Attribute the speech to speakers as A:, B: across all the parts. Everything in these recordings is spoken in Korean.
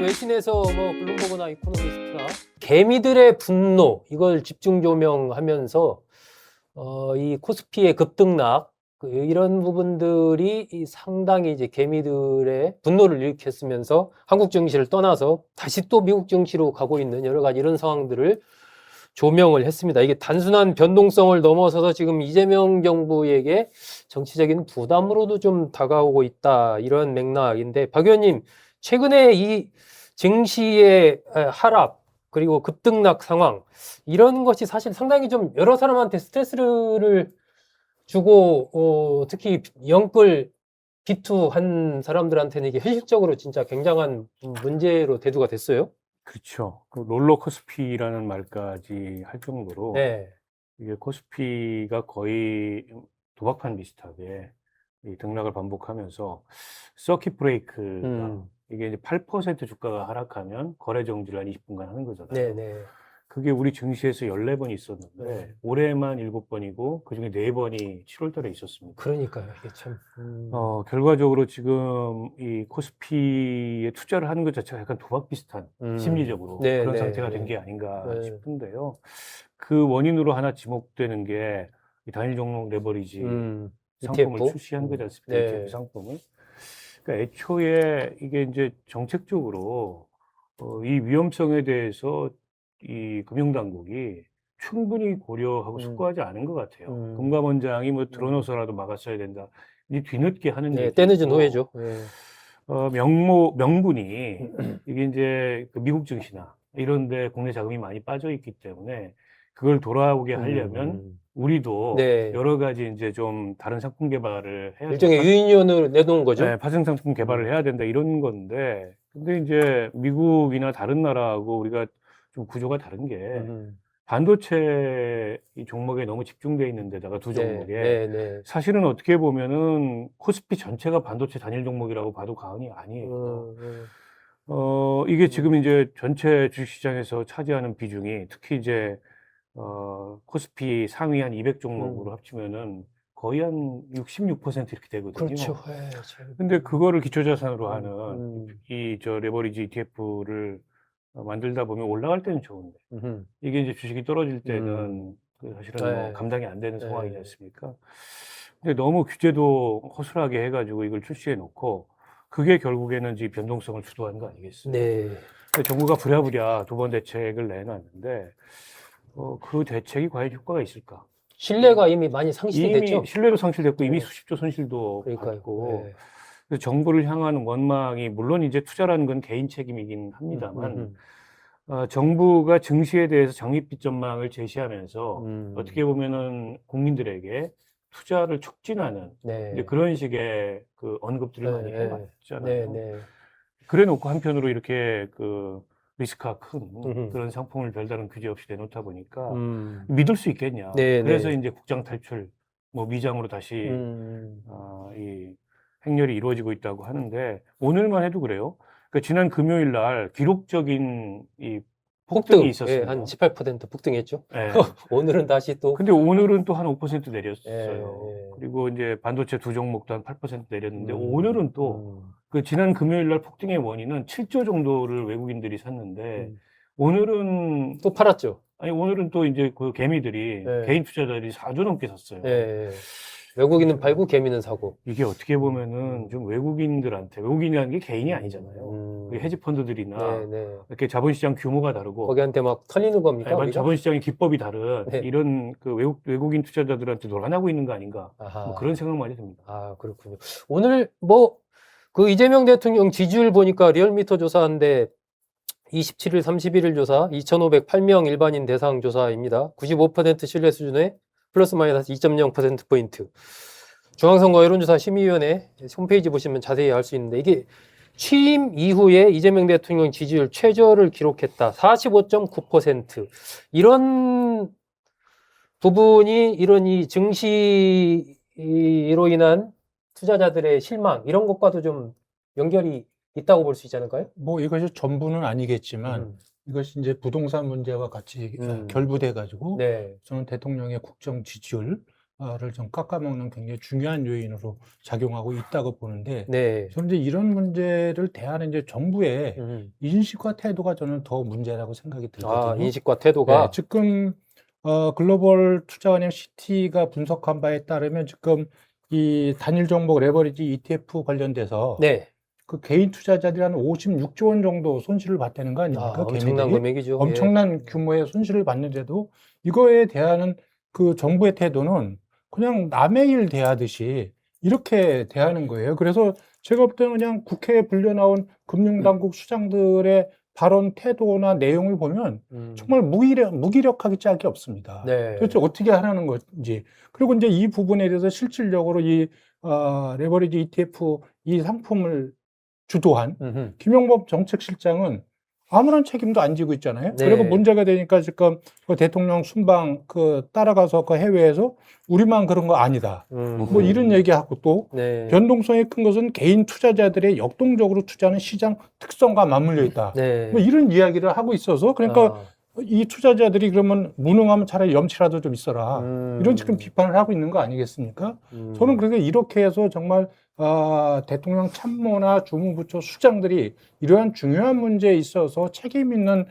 A: 외신에서 뭐 블룸버그나 이코노미스트나 개미들의 분노 이걸 집중 조명하면서 이 코스피의 급등락 이런 부분들이 상당히 이제 개미들의 분노를 일으켰으면서 한국 증시를 떠나서 다시 또 미국 증시로 가고 있는 여러 가지 이런 상황들을 조명을 했습니다. 이게 단순한 변동성을 넘어서서 지금 이재명 정부에게 정치적인 부담으로도 좀 다가오고 있다 이런 맥락인데, 박 의원님, 최근에 이 증시의 하락 그리고 급등락 상황 이런 것이 사실 상당히 좀 여러 사람한테 스트레스를 주고 특히 영끌 비투한 사람들한테는 이게 현실적으로 진짜 굉장한 문제로 대두가 됐어요.
B: 그렇죠. 그 롤러 코스피라는 말까지 할 정도로
A: 네.
B: 이게 코스피가 거의 도박판 비슷하게 이 등락을 반복하면서 서킷 브레이크가 이게 이제 8% 주가가 하락하면 거래 정지를 한 20분간 하는 거잖아요.
A: 네네.
B: 그게 우리 증시에서 14번 있었는데
A: 네.
B: 올해만 7번이고 그중에 4번이 7월 달에 있었습니다.
A: 그러니까요. 이게 참.
B: 결과적으로 지금 이 코스피에 투자를 하는 것 자체가 약간 도박 비슷한 심리적으로
A: 네,
B: 그런
A: 네,
B: 상태가 된
A: 네.
B: 게 아닌가
A: 네.
B: 싶은데요. 그 원인으로 하나 지목되는 게 이 단일 종목 레버리지 상품을
A: ETF?
B: 출시한 거지 않습니까?
A: 네.
B: ETF 상품을. 그러니까 애초에 이게 이제 정책적으로 이 위험성에 대해서 이 금융당국이 충분히 고려하고 숙고하지 않은 것 같아요. 금감원장이 뭐 들어넣어서라도 막았어야 된다. 이 뒤늦게 하는
A: 네,
B: 얘기고,
A: 때늦은 후회죠. 네.
B: 명분이 이게 이제 그 미국 증시나 이런데 국내 자금이 많이 빠져 있기 때문에 그걸 돌아오게 하려면 우리도
A: 네.
B: 여러 가지 이제 좀 다른 상품 개발을 해야
A: 일종의
B: 된다.
A: 유인원을 내놓은 거죠.
B: 네, 파생 상품 개발을 해야 된다 이런 건데, 근데 이제 미국이나 다른 나라하고 우리가 좀 구조가 다른 게 반도체 이 종목에 너무 집중돼 있는 데다가 두 종목에
A: 네, 네.
B: 사실은 어떻게 보면은 코스피 전체가 반도체 단일 종목이라고 봐도 과언이 아니에요. 이게 지금 이제 전체 주식시장에서 차지하는 비중이 특히 이제 코스피 상위 한 200 종목으로 합치면은 거의 한 66% 이렇게 되거든요.
A: 그렇죠.
B: 근데 그거를 기초자산으로 하는 저 레버리지 ETF를 만들다 보면 올라갈 때는 좋은데 이게 이제 주식이 떨어질 때는 그 사실은 뭐
A: 네.
B: 감당이 안 되는
A: 네.
B: 상황이지 않습니까? 근데 너무 규제도 허술하게 해가지고 이걸 출시해 놓고 그게 결국에는 이 변동성을 주도하는 거 아니겠어요?
A: 네.
B: 근데 정부가 부랴부랴 두 번 대책을 내놨는데 그 대책이 과연 효과가 있을까?
A: 신뢰가 이미 많이 상실이
B: 이미
A: 됐죠.
B: 신뢰도 상실됐고 이미
A: 네.
B: 수십조 손실도
A: 그러니까요.
B: 받고
A: 네.
B: 그래서 정부를 향하는 원망이 물론 이제 투자라는 건 개인 책임이긴 합니다만 정부가 증시에 대해서 적립비 전망을 제시하면서 어떻게 보면은 국민들에게 투자를 촉진하는
A: 네.
B: 이제 그런 식의 그 언급들을
A: 네,
B: 많이
A: 네.
B: 해왔잖아요.
A: 네.
B: 그래 놓고 한편으로 이렇게 그 리스크가 큰
A: 음흠.
B: 그런 상품을 별다른 규제 없이 내놓다 보니까
A: 음.
B: 믿을 수 있겠냐.
A: 네,
B: 그래서
A: 네.
B: 이제 국장 탈출, 뭐 미장으로 다시
A: 음.
B: 이 행렬이 이루어지고 있다고 하는데 오늘만 해도 그래요. 그러니까 지난 금요일 날 기록적인 이 폭등이
A: 예,
B: 있었습니다.
A: 한 18% 폭등했죠.
B: 예.
A: 오늘은 다시 또.
B: 근데 오늘은 또 한 5%
A: 예,
B: 내렸어요.
A: 예.
B: 그리고 이제 반도체 두 종목도 한 8% 내렸는데 오늘은 또
A: 음.
B: 그 지난 금요일 날 폭등의 원인은 7조 정도를 외국인들이 샀는데 오늘은
A: 또 팔았죠.
B: 아니 오늘은 또 이제 그 개미들이
A: 예.
B: 개인 투자자들이 4조 넘게 샀어요.
A: 예. 외국인은 팔고 개미는 사고.
B: 이게 어떻게 보면은 좀 외국인이라는 게 개인이 아니잖아요. 그 헤지펀드들이나
A: 네, 네.
B: 이렇게 자본시장 규모가 다르고
A: 거기한테 막 털리는 겁니까?
B: 아니,
A: 우리가?
B: 자본시장의 기법이 다른
A: 네.
B: 이런 그 외국인 투자자들한테 놀아나고 있는 거 아닌가
A: 아하.
B: 뭐 그런 생각 많이 듭니다.
A: 아, 그렇군요. 오늘 뭐 그 이재명 대통령 지지율 보니까 리얼미터 조사인데 27일, 31일 조사 2,508명 일반인 대상 조사입니다. 95% 신뢰 수준에 플러스 마이너스 2.0%포인트. 중앙선거 여론조사 심의위원회 홈페이지 보시면 자세히 알 수 있는데 이게 취임 이후에 이재명 대통령 지지율 최저를 기록했다. 45.9%. 이런 부분이 이런 이 증시로 인한 투자자들의 실망 이런 것과도 좀 연결이 있다고 볼 수 있지 않을까요?
C: 뭐 이것이 전부는 아니겠지만 이것이 이제 부동산 문제와 같이 결부돼 가지고
A: 네.
C: 저는 대통령의 국정 지지율 좀 깎아먹는 굉장히 중요한 요인으로 작용하고 있다고 보는데
A: 네.
C: 저는 이제 이런 문제를 대하는 이제 정부의 인식과 태도가 저는 더 문제라고 생각이
A: 아,
C: 들거든요.
A: 인식과
C: 네,
A: 태도가.
C: 지금 글로벌 투자은행 시티가 분석한 바에 따르면 지금 이 단일 종목 레버리지 ETF 관련돼서
A: 네.
C: 그 개인 투자자들이 한 56조 원 정도 손실을 봤다는 거
A: 아,
C: 아닙니까?
A: 엄청난
C: 개미들이
A: 금액이죠. 예.
C: 엄청난 규모의 손실을 봤는데도 이거에 대한 그 정부의 태도는 그냥 남의 일 대하듯이 이렇게 대하는 거예요. 그래서 제가 볼 때는 그냥 국회에 불려 나온 금융당국 수장들의 발언 태도나 내용을 보면 정말 무기력하기 짝이 없습니다.
A: 네.
C: 도대체 어떻게 하라는 건지. 그리고 이제 이 부분에 대해서 실질적으로 이 레버리지 ETF 이 상품을 주도한
A: 음흠.
C: 김용범 정책실장은 아무런 책임도 안 지고 있잖아요.
A: 네.
C: 그리고 문제가 되니까 지금 그 대통령 순방 따라가서 그 해외에서 우리만 그런 거 아니다. 뭐 이런 얘기하고 또
A: 네.
C: 변동성이 큰 것은 개인 투자자들의 역동적으로 투자하는 시장 특성과 맞물려 있다.
A: 네.
C: 뭐 이런 이야기를 하고 있어서 그러니까 이 투자자들이 그러면 무능하면 차라리 염치라도 좀 있어라. 이런 지금 비판을 하고 있는 거 아니겠습니까? 저는 그래서 이렇게 해서 정말 대통령 참모나 주무부처 수장들이 이러한 중요한 문제에 있어서 책임 있는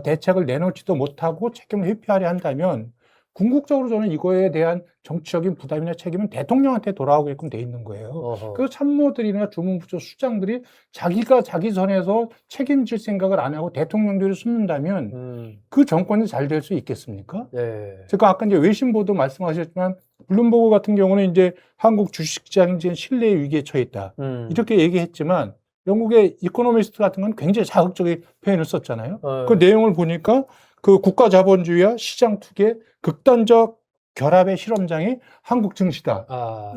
C: 대책을 내놓지도 못하고 책임을 회피하려 한다면 궁극적으로 저는 이거에 대한 정치적인 부담이나 책임은 대통령한테 돌아오게끔 돼 있는 거예요.
A: 어허.
C: 그래서 참모들이나 주무부처 수장들이 자기가 자기 선에서 책임질 생각을 안 하고 대통령들을 숨는다면 그 정권이 잘 될 수 있겠습니까?
A: 네.
C: 제가 아까 이제 외신 보도 말씀하셨지만 블룸버그 같은 경우는 이제 한국 주식시장이 지금 신뢰 위기에 처해 있다. 이렇게 얘기했지만 영국의 이코노미스트 같은 건 굉장히 자극적인 표현을 썼잖아요. 그 내용을 보니까 그 국가 자본주의와 시장 투기의 극단적 결합의 실험장이 한국 증시다.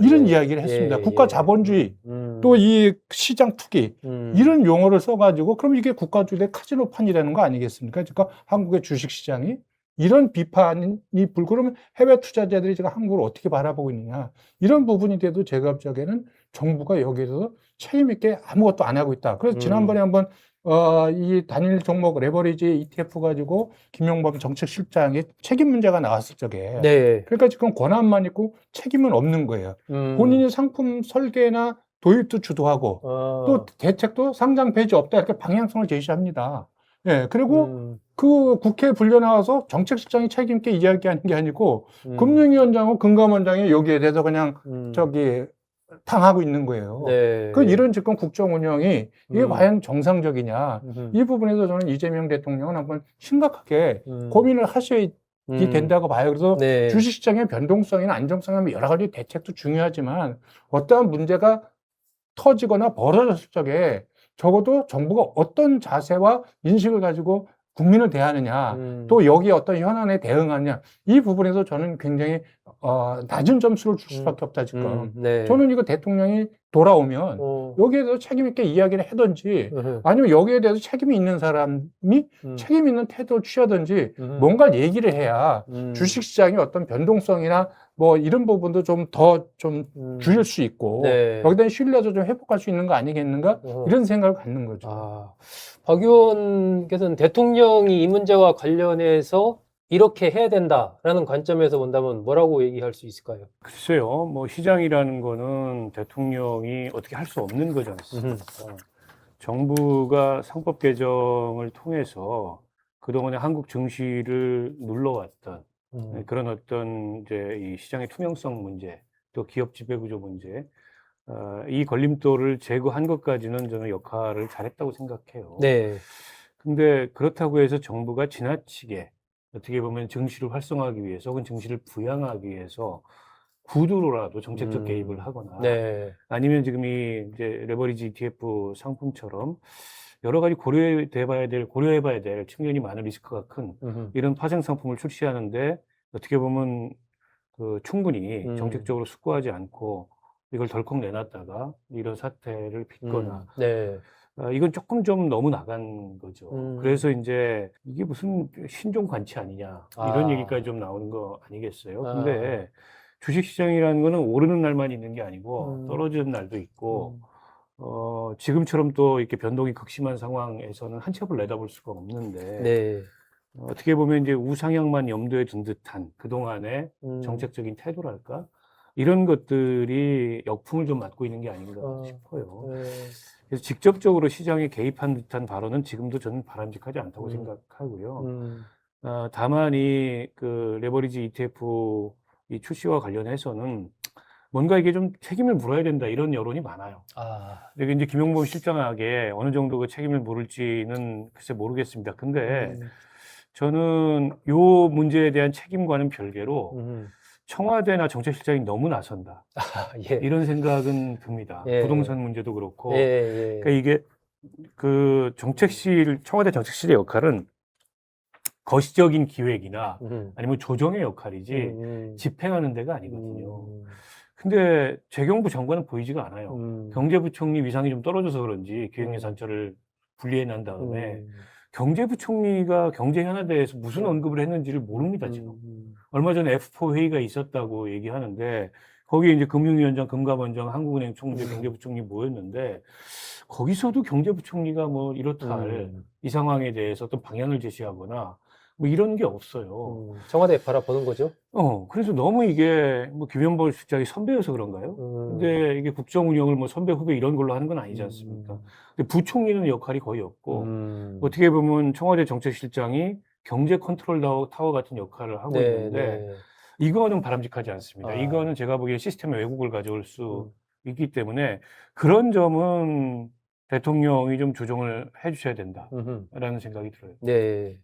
C: 이런 이야기를 했습니다. 국가 자본주의 또 이 시장 투기 이런 용어를 써가지고 그럼 이게 국가주의 카지노판이라는 거 아니겠습니까? 그러니까 한국의 주식시장이 이런 비판이 그러면 해외 투자자들이 지금 한국을 어떻게 바라보고 있느냐 이런 부분이 돼도 제가 볼 적에는 정부가 여기에서 책임 있게 아무것도 안 하고 있다. 그래서 지난번에 한번 이 단일 종목 레버리지 ETF 가지고 김용범 정책실장의 책임 문제가 나왔을 적에
A: 네.
C: 그러니까 지금 권한만 있고 책임은 없는 거예요. 본인이 상품 설계나 도입도 주도하고 또 대책도 상장 폐지 없다 이렇게 방향성을 제시합니다. 예, 그리고 그 국회에 불려 나와서 정책실장이 책임 있게 이야기하는 게 아니고 금융위원장하고 금감원장이 여기에 대해서 그냥 당하고 있는 거예요.
A: 네.
C: 그 이런 지금 국정 운영이 이게 과연 정상적이냐 이 부분에서 저는 이재명 대통령은 한번 심각하게 고민을 하셔야 된다고 봐요. 그래서
A: 네.
C: 주식시장의 변동성이나 안정성이나 여러 가지 대책도 중요하지만 어떠한 문제가 터지거나 벌어졌을 적에 적어도 정부가 어떤 자세와 인식을 가지고 국민을 대하느냐, 또 여기에 어떤 현안에 대응하느냐, 이 부분에서 저는 굉장히 낮은 점수를 줄 수밖에 없다 지금.
A: 네.
C: 저는 이거 대통령이 돌아오면 여기에 대해서 책임 있게 이야기를 하든지 아니면 여기에 대해서 책임이 있는 사람이 책임 있는 태도를 취하든지 뭔가 얘기를 해야 주식시장이 어떤 변동성이나 뭐 이런 부분도 좀 더 좀 줄일 수 있고
A: 네.
C: 여기다 신뢰도 좀 회복할 수 있는 거 아니겠는가 이런 생각을 갖는 거죠.
A: 박 의원께서는 대통령이 이 문제와 관련해서 이렇게 해야 된다라는 관점에서 본다면 뭐라고 얘기할 수 있을까요?
B: 글쎄요, 뭐 시장이라는 거는 대통령이 어떻게 할 수 없는 거지 않습니까? 정부가 상법 개정을 통해서 그동안에 한국 증시를 눌러왔던 그런 어떤 이제 이 시장의 투명성 문제, 또 기업 지배구조 문제, 이 걸림돌을 제거한 것까지는 저는 역할을 잘했다고 생각해요.
A: 네.
B: 근데 그렇다고 해서 정부가 지나치게 어떻게 보면 증시를 활성화하기 위해서 혹은 증시를 부양하기 위해서 구두로라도 정책적 개입을 하거나
A: 네.
B: 아니면 지금 이 이제 레버리지 ETF 상품처럼 여러 가지 고려해봐야 될 측면이 많은 리스크가 큰 이런 파생 상품을 출시하는데 어떻게 보면 그 충분히 정책적으로 숙고하지 않고 이걸 덜컥 내놨다가 이런 사태를 빚거나
A: 네.
B: 이건 조금 좀 너무 나간 거죠. 그래서 이제 이게 무슨 신종 관치 아니냐 이런 얘기까지 좀 나오는 거 아니겠어요? 근데 주식시장이라는 거는 오르는 날만 있는 게 아니고 떨어지는 날도 있고 지금처럼 또 이렇게 변동이 극심한 상황에서는 한 치 앞을 내다볼 수가 없는데
A: 네.
B: 어떻게 보면 이제 우상향만 염두에 둔 듯한 그동안의 정책적인 태도랄까? 이런 것들이 역풍을 좀 맞고 있는 게 아닌가 싶어요. 그래서 직접적으로 시장에 개입한 듯한 발언은 지금도 저는 바람직하지 않다고 생각하고요. 다만 그 레버리지 ETF 이 출시와 관련해서는 뭔가 이게 좀 책임을 물어야 된다 이런 여론이 많아요. 근데 이제 김용범 실장에게 어느 정도 그 책임을 물을지는 글쎄 모르겠습니다. 근데 저는 요 문제에 대한 책임과는 별개로 청와대나 정책실장이 너무 나선다.
A: 예.
B: 이런 생각은 듭니다.
A: 예.
B: 부동산 문제도 그렇고.
A: 예.
B: 그러니까 이게 그 청와대 정책실의 역할은 거시적인 기획이나 아니면 조정의 역할이지 집행하는 데가 아니거든요. 근데 재경부 장관은 보이지가 않아요. 경제부총리 위상이 좀 떨어져서 그런지 기획예산처를 분리해 난 다음에 경제부총리가 경제 현안에 대해서 무슨 언급을 했는지를 모릅니다, 지금. 얼마 전에 F4 회의가 있었다고 얘기하는데 거기에 이제 금융위원장, 금감원장, 한국은행 총재, 경제부총리 모였는데 거기서도 경제부총리가 뭐 이렇다 할 이 상황에 대해서 어떤 방향을 제시하거나 뭐 이런 게 없어요.
A: 청와대 바라보는 거죠?
B: 그래서 너무 이게 뭐 김현보 실장이 선배여서 그런가요? 근데 이게 국정 운영을 뭐 선배 후배 이런 걸로 하는 건 아니지 않습니까? 근데 부총리는 역할이 거의 없고 어떻게 보면 청와대 정책실장이 경제 컨트롤 타워 같은 역할을 하고 있는데 이거는 바람직하지 않습니다. 이거는 제가 보기에 시스템에 왜곡을 가져올 수 있기 때문에 그런 점은 대통령이 좀 조정을 해주셔야 된다라는 생각이 들어요.
A: 네.